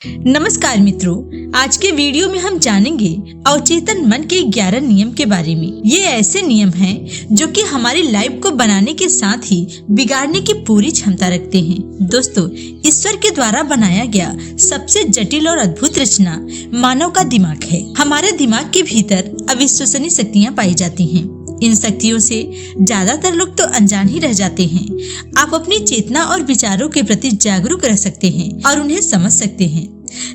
नमस्कार मित्रों, आज के वीडियो में हम जानेंगे अवचेतन मन के 11 नियम के बारे में। ये ऐसे नियम हैं जो कि हमारी लाइफ को बनाने के साथ ही बिगाड़ने की पूरी क्षमता रखते हैं। दोस्तों, ईश्वर के द्वारा बनाया गया सबसे जटिल और अद्भुत रचना मानव का दिमाग है। हमारे दिमाग के भीतर अविश्वसनीय शक्तियाँ पाई जाती हैं। इन शक्तियों से ज्यादातर लोग तो अनजान ही रह जाते हैं। आप अपनी चेतना और विचारों के प्रति जागरूक रह सकते हैं और उन्हें समझ सकते हैं।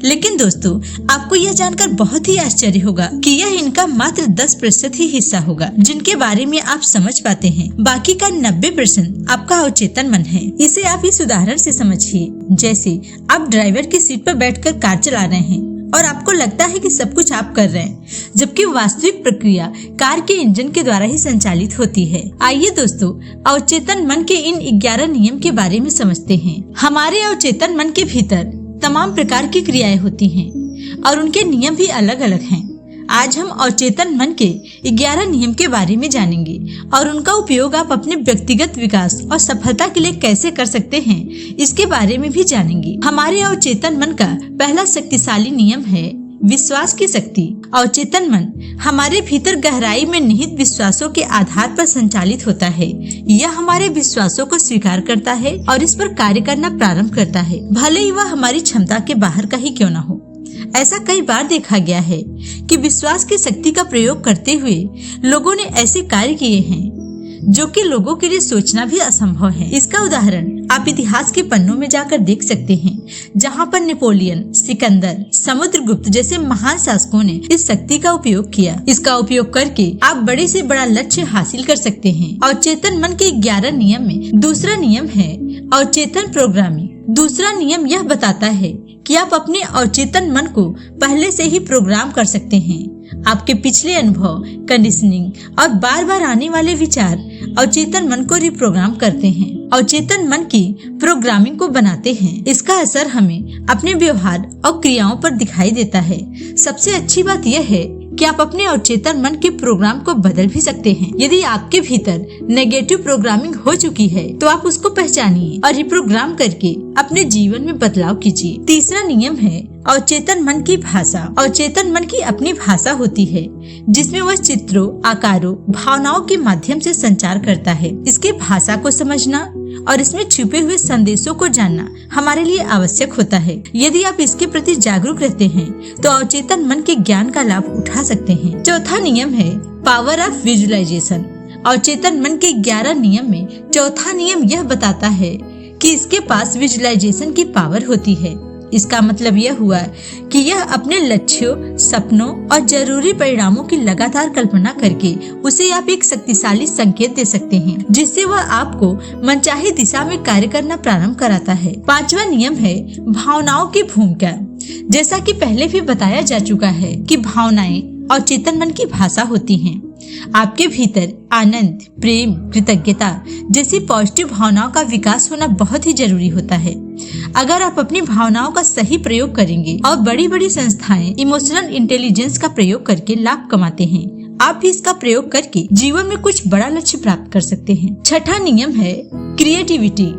लेकिन दोस्तों, आपको यह जानकर बहुत ही आश्चर्य होगा कि यह इनका मात्र 10% ही हिस्सा होगा जिनके बारे में आप समझ पाते हैं। बाकी का 90% आपका अवचेतन मन है। इसे आप इस उदाहरण से समझिए। जैसे आप ड्राइवर की सीट पर बैठकर कार चला रहे हैं और आपको लगता है कि सब कुछ आप कर रहे हैं, जबकि वास्तविक प्रक्रिया कार के इंजन के द्वारा ही संचालित होती है। आइए दोस्तों, अवचेतन मन के इन 11 नियम के बारे में समझते हैं। हमारे अवचेतन मन के भीतर तमाम प्रकार की क्रियाएं होती हैं और उनके नियम भी अलग अलग हैं। आज हम अवचेतन मन के 11 नियम के बारे में जानेंगे और उनका उपयोग आप अपने व्यक्तिगत विकास और सफलता के लिए कैसे कर सकते हैं, इसके बारे में भी जानेंगे। हमारे अवचेतन मन का पहला शक्तिशाली नियम है विश्वास की शक्ति। अवचेतन मन हमारे भीतर गहराई में निहित विश्वासों के आधार पर संचालित होता है। यह हमारे विश्वासों को स्वीकार करता है और इस पर कार्य करना प्रारंभ करता है, भले ही वह हमारी क्षमता के बाहर का ही क्यों न हो। ऐसा कई बार देखा गया है कि विश्वास की शक्ति का प्रयोग करते हुए लोगों ने ऐसे कार्य किए हैं जो कि लोगों के लिए सोचना भी असंभव है। इसका उदाहरण आप इतिहास के पन्नों में जाकर देख सकते हैं, जहां पर नेपोलियन, सिकंदर, समुद्रगुप्त जैसे महान शासकों ने इस शक्ति का उपयोग किया। इसका उपयोग करके आप बड़े से बड़ा लक्ष्य हासिल कर सकते हैं। अवचेतन मन के 11 नियम में दूसरा नियम है अवचेतन प्रोग्रामिंग। दूसरा नियम यह बताता है कि आप अपने अवचेतन मन को पहले से ही प्रोग्राम कर सकते हैं। आपके पिछले अनुभव, कंडीशनिंग और बार बार आने वाले विचार अवचेतन मन को रिप्रोग्राम करते हैं, अवचेतन मन की प्रोग्रामिंग को बनाते हैं। इसका असर हमें अपने व्यवहार और क्रियाओं पर दिखाई देता है। सबसे अच्छी बात यह है कि आप अपने अवचेतन मन के प्रोग्राम को बदल भी सकते हैं। यदि आपके भीतर नेगेटिव प्रोग्रामिंग हो चुकी है तो आप उसको पहचानिए और रिप्रोग्राम करके अपने जीवन में बदलाव कीजिए। तीसरा नियम है अवचेतन मन की भाषा। अवचेतन मन की अपनी भाषा होती है जिसमें वह चित्रों, आकारों, भावनाओं के माध्यम से संचार करता है। इसके भाषा को समझना और इसमें छुपे हुए संदेशों को जानना हमारे लिए आवश्यक होता है। यदि आप इसके प्रति जागरूक रहते हैं तो अवचेतन मन के ज्ञान का लाभ उठा सकते हैं। चौथा नियम है पावर ऑफ विजुअलाइजेशन। अवचेतन मन के 11 नियम में चौथा नियम यह बताता है कि इसके पास विजुअलाइजेशन की पावर होती है। इसका मतलब यह हुआ कि यह अपने लक्ष्यों, सपनों और जरूरी परिणामों की लगातार कल्पना करके उसे आप एक शक्तिशाली संकेत दे सकते हैं, जिससे वह आपको मनचाही दिशा में कार्य करना प्रारंभ कराता है। पांचवा नियम है भावनाओं की भूमिका। जैसा कि पहले भी बताया जा चुका है कि भावनाएं अवचेतन मन की भाषा होती हैं। आपके भीतर आनंद, प्रेम, कृतज्ञता जैसी पॉजिटिव भावनाओं का विकास होना बहुत ही जरूरी होता है। अगर आप अपनी भावनाओं का सही प्रयोग करेंगे और बड़ी बड़ी संस्थाएं इमोशनल इंटेलिजेंस का प्रयोग करके लाभ कमाते हैं, आप भी इसका प्रयोग करके जीवन में कुछ बड़ा लक्ष्य प्राप्त कर सकते हैं। छठा नियम है क्रिएटिविटी।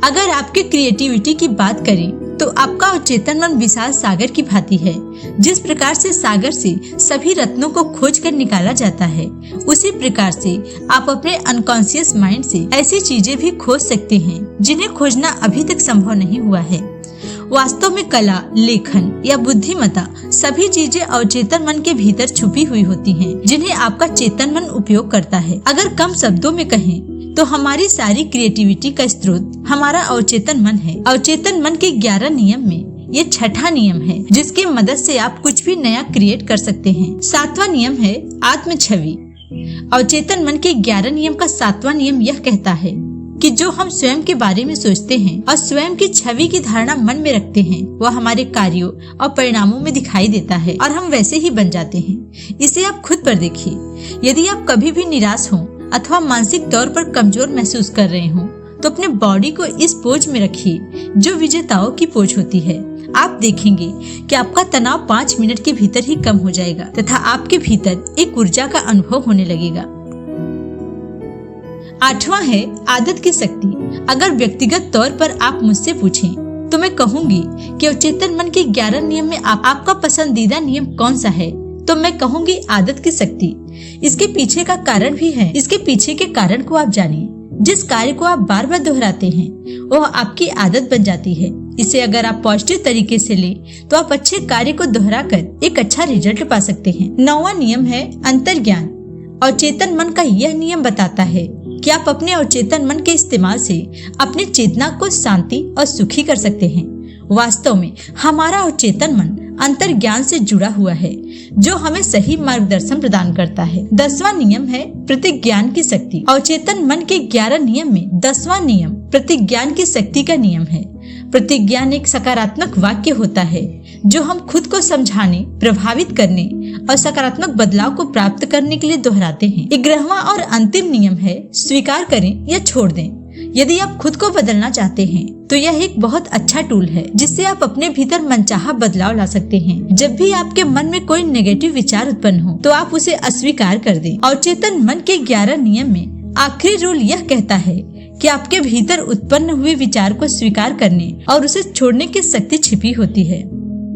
अगर आपके क्रिएटिविटी की बात करें तो आपका अवचेतन मन विशाल सागर की भांति है। जिस प्रकार से सागर से सभी रत्नों को खोज कर निकाला जाता है, उसी प्रकार से आप अपने अनकॉन्शियस माइंड से ऐसी चीजें भी खोज सकते हैं जिन्हें खोजना अभी तक संभव नहीं हुआ है। वास्तव में कला, लेखन या बुद्धिमत्ता सभी चीजें अवचेतन मन के भीतर छुपी हुई होती हैं, जिन्हें आपका चेतन मन उपयोग करता है। अगर कम शब्दों में कहें तो हमारी सारी क्रिएटिविटी का स्रोत हमारा अवचेतन मन है। अवचेतन मन के 11 नियम में ये छठा नियम है जिसकी मदद से आप कुछ भी नया क्रिएट कर सकते हैं। सातवां नियम है आत्म छवि। अवचेतन मन के 11 नियम का सातवां नियम यह कहता है कि जो हम स्वयं के बारे में सोचते हैं और स्वयं की छवि की धारणा मन में रखते हैं, वह हमारे कार्यों और परिणामों में दिखाई देता है और हम वैसे ही बन जाते हैं। इसे आप खुद पर देखिए। यदि आप कभी भी निराश हो अथवा मानसिक तौर पर कमजोर महसूस कर रहे हो तो अपने बॉडी को इस पोज में रखिए जो विजेताओं की पोज होती है। आप देखेंगे कि आपका तनाव 5 मिनट के भीतर ही कम हो जाएगा तथा आपके भीतर एक ऊर्जा का अनुभव होने लगेगा। आठवां है आदत की शक्ति। अगर व्यक्तिगत तौर पर आप मुझसे पूछें तो मैं कहूँगी कि अवचेतन मन के 11 नियम में आपका पसंदीदा नियम कौन सा है? तो मैं कहूँगी आदत की शक्ति। इसके पीछे का कारण भी है। इसके पीछे के कारण को आप जानिए। जिस कार्य को आप बार बार दोहराते हैं वह आपकी आदत बन जाती है। इसे अगर आप पॉजिटिव तरीके से लें तो आप अच्छे कार्य को दोहराकर एक अच्छा रिजल्ट पा सकते हैं। 9वां नियम है अंतर्ज्ञान। अवचेतन मन का यह नियम बताता है कि आप अपने अवचेतन मन के इस्तेमाल से अपनी चेतना को शांति और सुखी कर सकते हैं। वास्तव में हमारा अवचेतन मन अंतर्ज्ञान से जुड़ा हुआ है जो हमें सही मार्गदर्शन प्रदान करता है। 10वां नियम है प्रतिज्ञान की शक्ति। अवचेतन मन के 11 नियम में 10वां नियम प्रतिज्ञान की शक्ति का नियम है। प्रतिज्ञान एक सकारात्मक वाक्य होता है जो हम खुद को समझाने, प्रभावित करने और सकारात्मक बदलाव को प्राप्त करने के लिए दोहराते हैं। 11वां और अंतिम नियम है स्वीकार करें या छोड़ दें। यदि आप खुद को बदलना चाहते हैं तो यह एक बहुत अच्छा टूल है जिससे आप अपने भीतर मनचाहा बदलाव ला सकते हैं। जब भी आपके मन में कोई नेगेटिव विचार उत्पन्न हो तो आप उसे अस्वीकार कर दें। अवचेतन मन के 11 नियम में आखिरी रूल यह कहता है कि आपके भीतर उत्पन्न हुए विचार को स्वीकार करने और उसे छोड़ने की शक्ति छिपी होती है।